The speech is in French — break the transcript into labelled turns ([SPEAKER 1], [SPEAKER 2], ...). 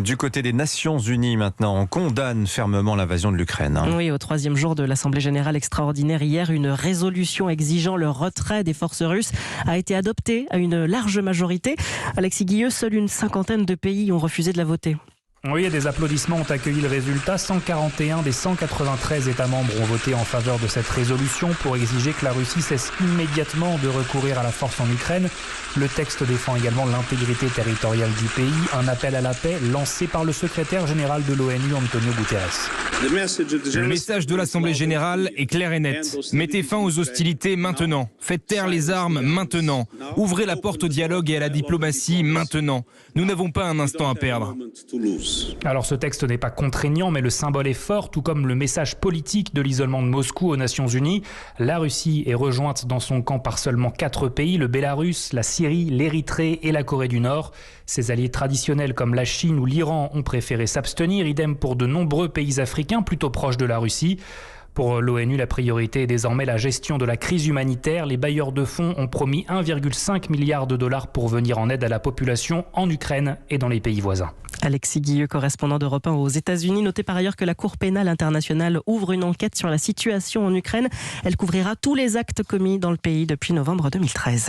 [SPEAKER 1] Du côté des Nations Unies maintenant, on condamne fermement l'invasion de l'Ukraine.
[SPEAKER 2] Oui, au 3e jour de l'Assemblée générale extraordinaire hier, une résolution exigeant le retrait des forces russes a été adoptée à une large majorité. Alexis Guilleux, seule une cinquantaine de pays ont refusé de la voter.
[SPEAKER 3] Oui, des applaudissements ont accueilli le résultat. 141 des 193 États membres ont voté en faveur de cette résolution pour exiger que la Russie cesse immédiatement de recourir à la force en Ukraine. Le texte défend également l'intégrité territoriale du pays, un appel à la paix lancé par le secrétaire général de l'ONU, Antonio Guterres.
[SPEAKER 4] Le message de l'Assemblée générale est clair et net. Mettez fin aux hostilités maintenant. Faites taire les armes maintenant. Ouvrez la porte au dialogue et à la diplomatie maintenant. Nous n'avons pas un instant à perdre.
[SPEAKER 3] Alors ce texte n'est pas contraignant, mais le symbole est fort, tout comme le message politique de l'isolement de Moscou aux Nations Unies. La Russie est rejointe dans son camp par seulement 4 pays, le Bélarus, la Syrie, l'Érythrée et la Corée du Nord. Ses alliés traditionnels comme la Chine ou l'Iran ont préféré s'abstenir, idem pour de nombreux pays africains plutôt proches de la Russie. Pour l'ONU, la priorité est désormais la gestion de la crise humanitaire. Les bailleurs de fonds ont promis 1,5 milliard de dollars pour venir en aide à la population en Ukraine et dans les pays voisins.
[SPEAKER 2] Alexis Guilleux, correspondant d'Europe 1 aux États-Unis. Notez par ailleurs que la Cour pénale internationale ouvre une enquête sur la situation en Ukraine. Elle couvrira tous les actes commis dans le pays depuis novembre 2013.